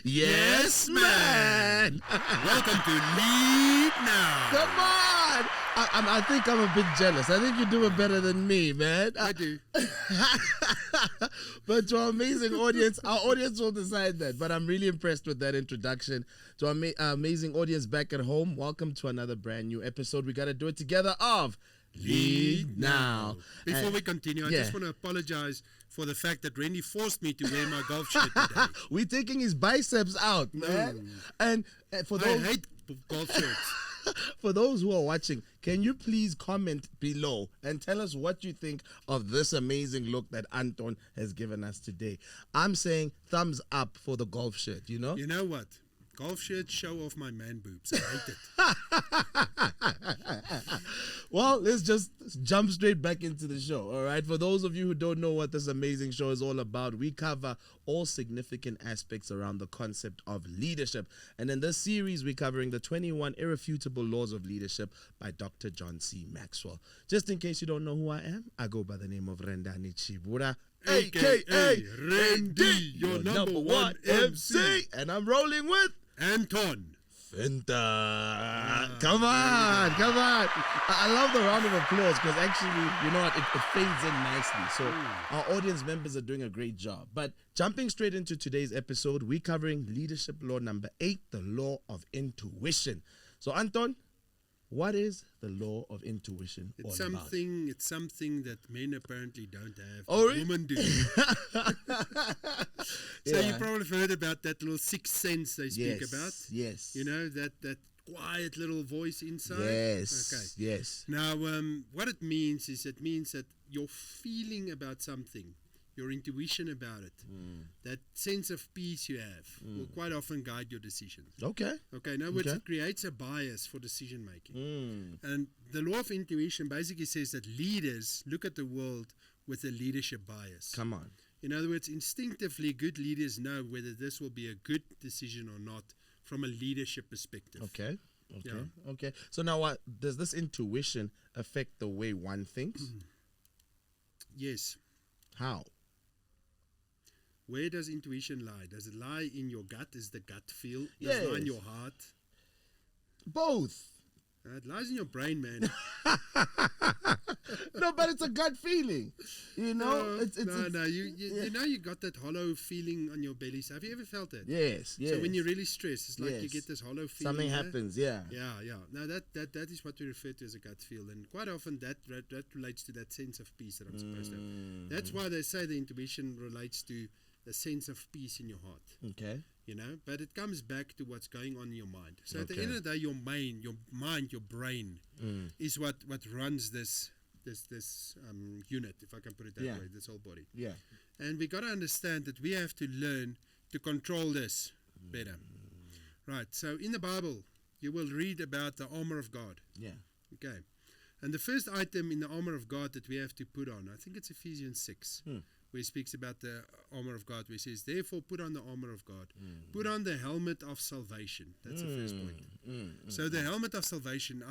Yes, man. Welcome to Lead Now. Come on. I think I'm a bit jealous. I think you're doing better than me, man. I do. But to our amazing audience, our audience will decide that. But I'm really impressed with that introduction. To our amazing audience back at home, welcome to another brand new episode. We got to do it together of Lead Now. Before we continue, I just want to apologize for the fact that Randy forced me to wear my golf shirt today. We're taking his biceps out, man. And for those, I hate golf shirts. For those who are watching, can you please comment below and tell us what you think of this amazing look that Anton has given us today? I'm saying thumbs up for the golf shirt, you know? You know what? Golf shirts show off my man boobs. I hate it. Well, let's just jump straight back into the show, all right? For those of you who don't know what this amazing show is all about, we cover all significant aspects around the concept of leadership. And in this series, we're covering the 21 Irrefutable Laws of Leadership by Dr. John C. Maxwell. Just in case you don't know who I am, I go by the name of Rendani Tshivhula, a.k.a. Randy, your number one MC. And I'm rolling with Anton. Finta. Come on. I love the round of applause because actually, you know what, it fades in nicely. So our audience members are doing a great job. But jumping straight into today's episode, we're covering leadership law number 8, the law of intuition. So Anton, what is the law of intuition all about? It's something that men apparently don't have. Oh, really? Women do. So you probably have heard about that little sixth sense they speak about. Yes. You know, that quiet little voice inside. Yes. Okay. Yes. Now, what it means that your feeling about something, your intuition about it, that sense of peace you have, will quite often guide your decisions. Okay. In other words, it creates a bias for decision making. And the law of intuition basically says that leaders look at the world with a leadership bias. Come on. In other words, instinctively, good leaders know whether this will be a good decision or not from a leadership perspective. Okay. So now what does this intuition affect the way one thinks? Yes. How? Where does intuition lie? Does it lie in your gut? Is the gut feel? Does it lie in your heart? Both. It lies in your brain, man. No, but it's a gut feeling. You know? No. You know you got that hollow feeling on your belly. So have you ever felt that? Yes. So when you're really stressed, it's like you get this hollow feeling. Something happens, Yeah. Now that is what we refer to as a gut feel. And quite often that relates to that sense of peace that I'm supposed to have. That's why they say the intuition relates to the sense of peace in your heart. Okay. You know, but it comes back to what's going on in your mind. So at the end of the day, your brain is what runs this unit, if I can put it that way, this whole body. Yeah. And we got to understand that we have to learn to control this better. Right. So in the Bible, you will read about the armor of God. Yeah. Okay. And the first item in the armor of God that we have to put on, I think it's Ephesians 6. Where he speaks about the armor of God, where he says, therefore put on the armor of God. Put on the helmet of salvation. That's the first point. So the helmet of salvation,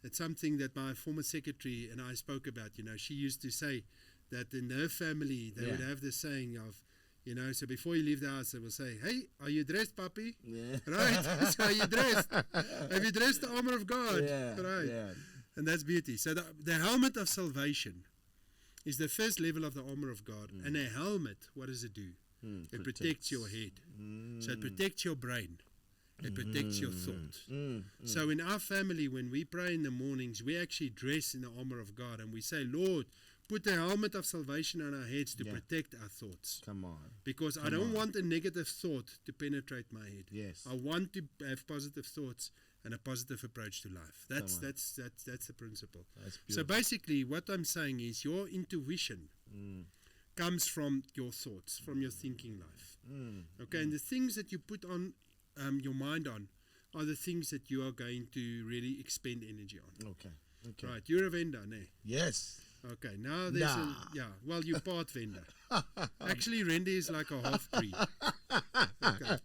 it's something that my former secretary and I spoke about. You know, she used to say that in her family, they would have this saying of, you know, so before you leave the house, they will say, hey, are you dressed, puppy? Yeah. Right? So are you dressed? Have you dressed the armor of God? Yeah. Right. Yeah. And that's beauty. So the helmet of salvation is the first level of the armor of God. And a helmet, what does it do? It protects your head. So it protects your brain. It protects your thoughts. So in our family, when we pray in the mornings, we actually dress in the armor of God. And we say, Lord, put the helmet of salvation on our heads to protect our thoughts. Come on. Because I don't want a negative thought to penetrate my head. Yes. I want to have positive thoughts and a positive approach to life. That's the principle. So basically, what I'm saying is your intuition comes from your thoughts, from your thinking life. Okay, and the things that you put on your mind on are the things that you are going to really expend energy on. Okay. Right, you're a vendor, ne? Yes. Okay, now there's well, you're part vendor. Actually, Randy is like a half-breed. Okay.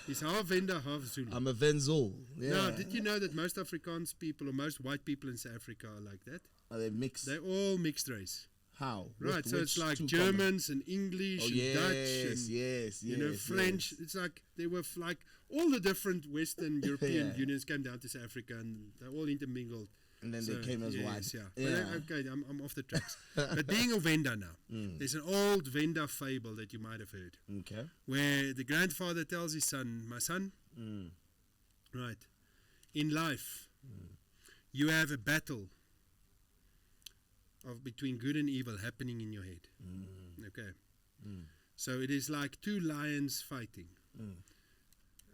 He's half vendor, half Zulu. I'm a Venzul. Yeah. Now, did you know that most Afrikaans people or most white people in South Africa are like that? Are they mixed? They're all mixed race. How? Right, so it's Which like two Germans and English and Dutch and yes, you know, French. It's like they were like all the different Western European unions came down to South Africa and they all intermingled. And then So, they came as one. yes, yeah. Yeah. But, okay, I'm off the tracks. But being a vendor now, there's an old vendor fable that you might have heard, Okay. where the grandfather tells his son, "My son, right, in life, you have a battle of between good and evil happening in your head. Okay, so it is like two lions fighting,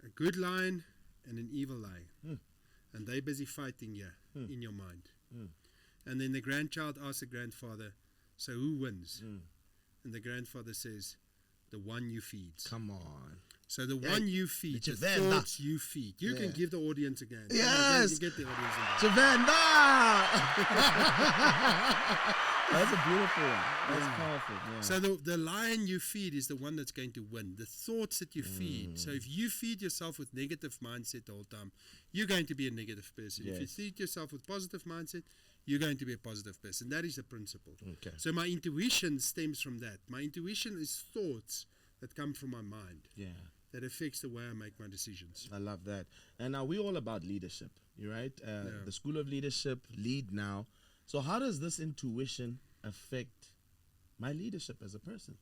a good lion and an evil lion, and they're busy fighting here in your mind. And then the grandchild asks the grandfather, so who wins? And the grandfather says, the one you feed. Come on. So the one you feed, the Tshivhula. thoughts you feed. You can give the audience again. Yes. You get the audience again. Tshivhula. That's a beautiful one. That's powerful. Yeah. So the lion you feed is the one that's going to win. The thoughts that you feed. So if you feed yourself with negative mindset the whole time, you're going to be a negative person. Yes. If you feed yourself with positive mindset, you're going to be a positive person. That is the principle. Okay. So my intuition stems from that. My intuition is thoughts that come from my mind. Yeah. That affects the way I make my decisions. I love that. And now we're all about leadership, you right? The School of Leadership, Lead Now. So how does this intuition affect my leadership as a person?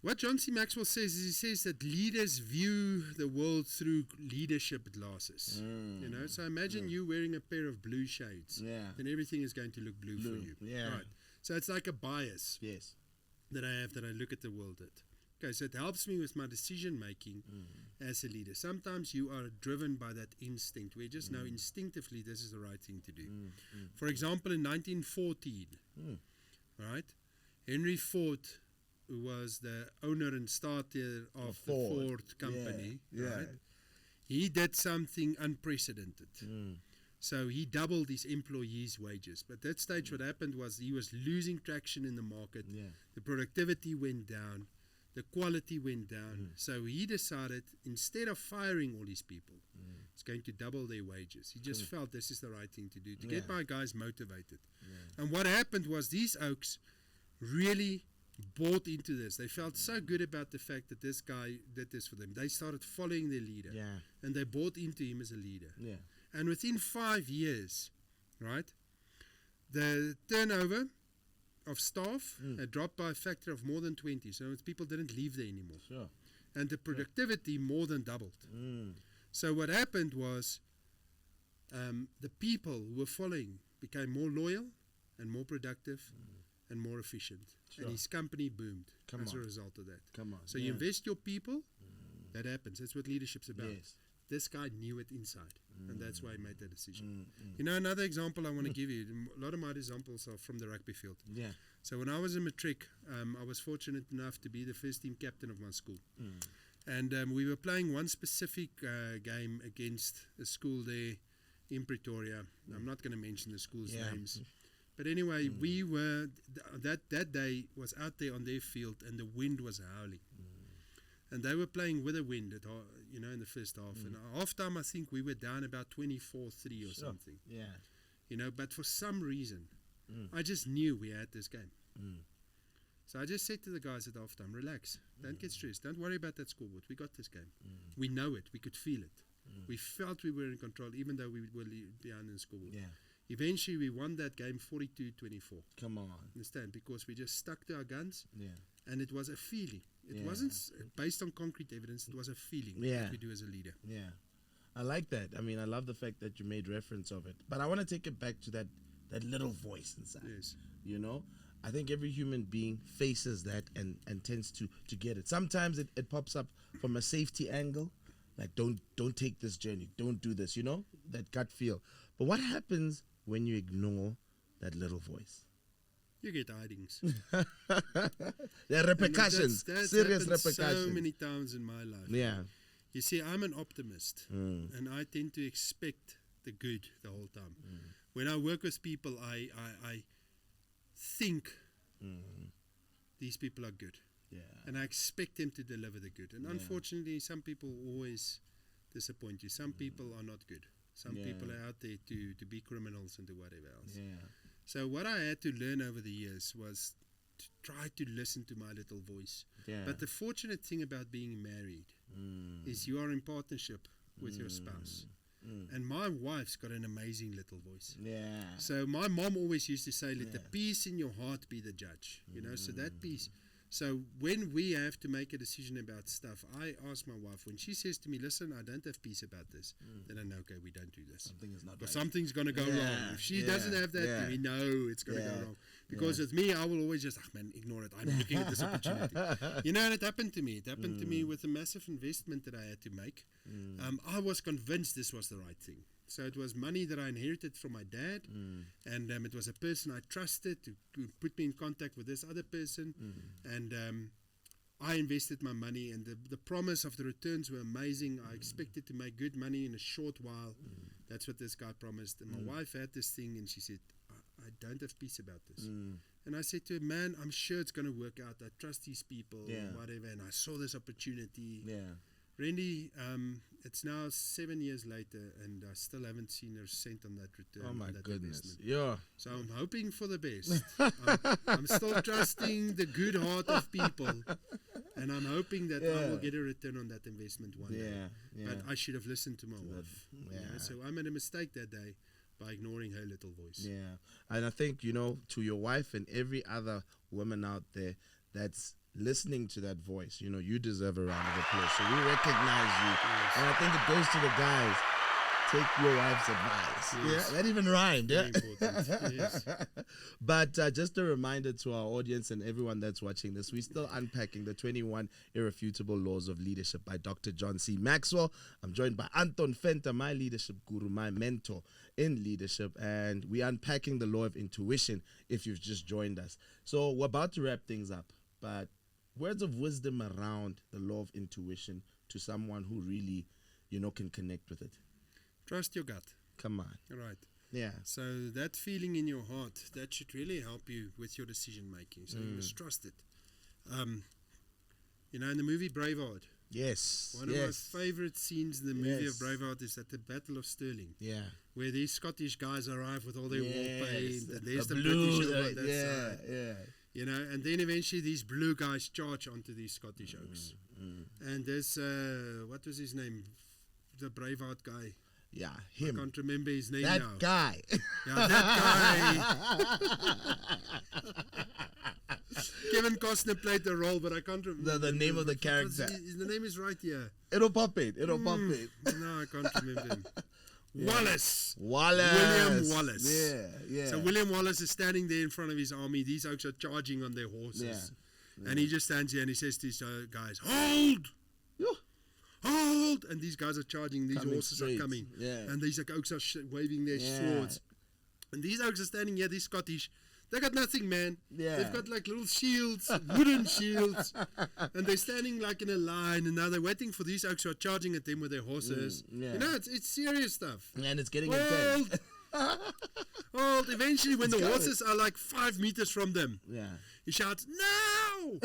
What John C. Maxwell says is he says that leaders view the world through leadership glasses. You know, so imagine you wearing a pair of blue shades. Yeah. Then everything is going to look blue for you. Yeah. Right. So it's like a bias Yes. that I have that I look at the world at. Okay, so it helps me with my decision making as a leader. Sometimes you are driven by that instinct. We just know instinctively this is the right thing to do. For example, in 1914, right, Henry Ford, who was the owner and starter of the Ford company, right, he did something unprecedented. So he doubled his employees' wages. But at that stage, what happened was he was losing traction in the market. The productivity went down. The quality went down. So he decided, instead of firing all these people, it's going to double their wages. He just felt this is the right thing to do, to get my guys motivated. And what happened was these oaks really bought into this. They felt so good about the fact that this guy did this for them. They started following their leader. And they bought into him as a leader. And within 5 years, right, the turnover of staff had dropped by a factor of more than 20. So people didn't leave there anymore. And the productivity more than doubled. So what happened was the people who were following became more loyal and more productive and more efficient. And his company boomed as a result of that. So you invest your people, that happens. That's what leadership's about. This guy knew it inside, and that's why he made that decision. You know, another example I want to give you, a lot of my examples are from the rugby field. So when I was in matric, I was fortunate enough to be the first team captain of my school. And we were playing one specific game against a school there in Pretoria. I'm not going to mention the school's names. But anyway, we were, that day was out there on their field, and the wind was howling. And they were playing with the wind, you know, in the first half. And at half time, I think we were down about 24-3 or something. You know, but for some reason, I just knew we had this game. So I just said to the guys at half time, relax, don't get stressed, don't worry about that scoreboard. We got this game. We know it, we could feel it. We felt we were in control, even though we were behind in the scoreboard. Eventually, we won that game 42-24. Come on. Understand? Because we just stuck to our guns, and it was a feeling. It wasn't based on concrete evidence. It was a feeling that we do as a leader. I like that. I mean, I love the fact that you made reference of it. But I want to take it back to that little voice inside. You know, I think every human being faces that and tends to get it. Sometimes it pops up from a safety angle, like don't take this journey, don't do this. You know, that gut feel. But what happens when you ignore that little voice? You get hidings. There are repercussions, that's serious repercussions. So many times in my life. You see, I'm an optimist, and I tend to expect the good the whole time. When I work with people, I think these people are good, and I expect them to deliver the good. And unfortunately, some people always disappoint you. Some people are not good. Some people are out there to be criminals and do whatever else. So what I had to learn over the years was to try to listen to my little voice. Yeah. But the fortunate thing about being married is you are in partnership with your spouse. And my wife's got an amazing little voice. Yeah. So my mom always used to say, let the peace in your heart be the judge. You know, so that peace. So when we have to make a decision about stuff, I ask my wife, when she says to me, listen, I don't have peace about this, then I know, okay, we don't do this. Something is not Because right. something's going to go wrong. If she doesn't have that, then we know it's going to go wrong. Because with me, I will always just, man, ignore it. I'm looking at this opportunity. You know, and it happened to me. It happened to me with a massive investment that I had to make. I was convinced this was the right thing. So it was money that I inherited from my dad, and it was a person I trusted to put me in contact with this other person, and I invested my money, and the promise of the returns were amazing. I expected to make good money in a short while. That's what this guy promised. And my wife had this thing, and she said, I don't have peace about this. And I said to her, man, I'm sure it's going to work out. I trust these people, whatever. And I saw this opportunity. Randy, it's now 7 years later, and I still haven't seen a cent on that return. Oh my that goodness! investment. Yeah. So I'm hoping for the best. I'm still trusting the good heart of people, and I'm hoping that I will get a return on that investment one day. But I should have listened to my wife. You know? So I made a mistake that day by ignoring her little voice. Yeah, and I think, you know, to your wife and every other woman out there that's listening to that voice, you know, you deserve a round of applause. So we recognize you. And I think it goes to the guys. Take your wife's advice. Yeah, that even rhymed. Yeah. Yes. But just a reminder to our audience and everyone that's watching this, we're still unpacking the 21 Irrefutable Laws of Leadership by Dr. John C. Maxwell. I'm joined by Anton Fenta, my leadership guru, my mentor in leadership, and we're unpacking the law of intuition if you've just joined us. So we're about to wrap things up, but words of wisdom around the law of intuition to someone who really, you know, can connect with it. Trust your gut. Come on. Right. Yeah. So that feeling in your heart, that should really help you with your decision making. So you must trust it. You know, in the movie Braveheart, Yes. one of my favorite scenes in the movie of Braveheart is at the Battle of Stirling. Yeah. Where these Scottish guys arrive with all their war paint, and there's the blue, British on that side. Yeah. You know, and then eventually these blue guys charge onto these Scottish oaks. And there's, what was his name? The Braveheart guy. Yeah, I him. can't remember his name That now. guy. Yeah, that guy. Kevin Costner played the role, but I can't remember The name of the character. The name is right here. It'll pop it. It'll pop it. No, I can't remember him. Wallace. Wallace. William Wallace. Yeah. So William Wallace is standing there in front of his army. These oaks are charging on their horses. And he just stands here and he says to his guys, hold! Hold! And these guys are charging. These horses are coming. And these oaks are waving their swords. And these oaks are standing here, these Scottish. They got nothing, man. They've got like little shields, wooden shields. And they're standing like in a line. And now they're waiting for these oaks who are charging at them with their horses. You know, it's serious stuff. And it's getting intense. Hold! Eventually, when the horses are like 5 meters from them, he shouts, "No!"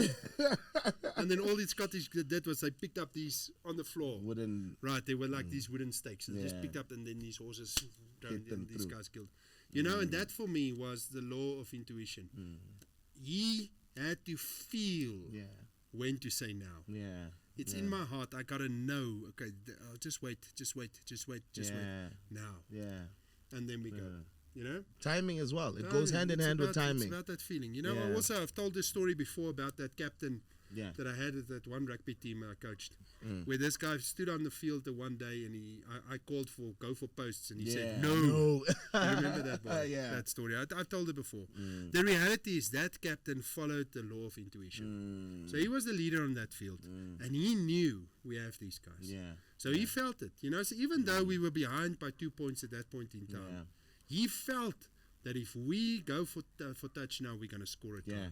And then all these Scottish did was they picked up these on the floor. Wooden. Right, they were like these wooden stakes. And they just picked up, and then these horses drowned, and these guys killed. You know, and that for me was the law of intuition. He had to feel when to say now. It's in my heart. I gotta know. Okay, just wait. Now. And then we go. You know? Timing as well. It goes hand in hand with timing. It's about that feeling. You know, I've told this story before about that captain that I had at that one rugby team I coached, where this guy stood on the field the one day and I called for go for posts and he said no. You remember that one? That story? I've told it before. The reality is that captain followed the law of intuition. So he was the leader on that field and he knew we have these guys. So he felt it. You know, so even though we were behind by 2 points at that point in time, he felt that if we go for touch now, we're going to score a try.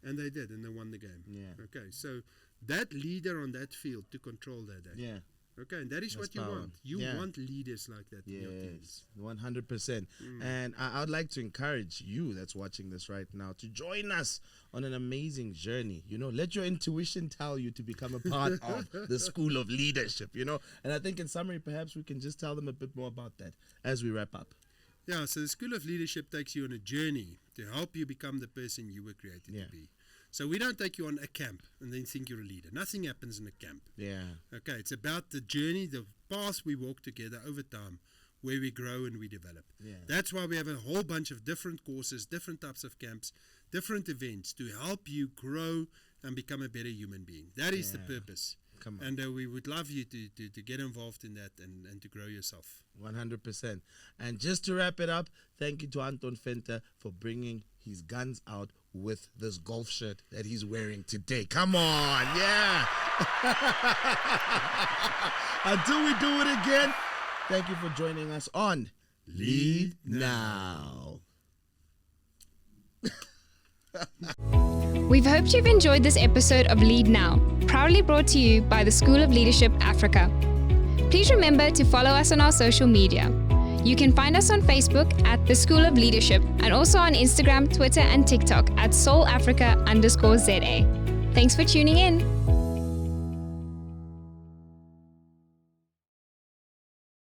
And they did, and they won the game. Okay, so that leader on that field to control that day. Okay, and that is what you want. You want leaders like that in your teams. 100%. And I would like to encourage you that's watching this right now to join us on an amazing journey. You know, let your intuition tell you to become a part of the School of Leadership, you know. And I think in summary, perhaps we can just tell them a bit more about that as we wrap up. Yeah, so the School of Leadership takes you on a journey to help you become the person you were created to be. So we don't take you on a camp and then think you're a leader. Nothing happens in a camp. Yeah. Okay, it's about the journey, the path we walk together over time, where we grow and we develop. Yeah. That's why we have a whole bunch of different courses, different types of camps, different events to help you grow and become a better human being. That is the purpose. Come on. And we would love you to get involved in that and to grow yourself. 100%. And just to wrap it up, thank you to Anton Venter for bringing his guns out with this golf shirt that he's wearing today. Come on, yeah. Until we do it again, thank you for joining us on Lead Now. We've hoped you've enjoyed this episode of Lead Now, proudly brought to you by the School of Leadership Africa. Please remember to follow us on our social media. You can find us on Facebook at the School of Leadership and also on Instagram, Twitter, and TikTok at SoulAfrica_ZA. Thanks for tuning in.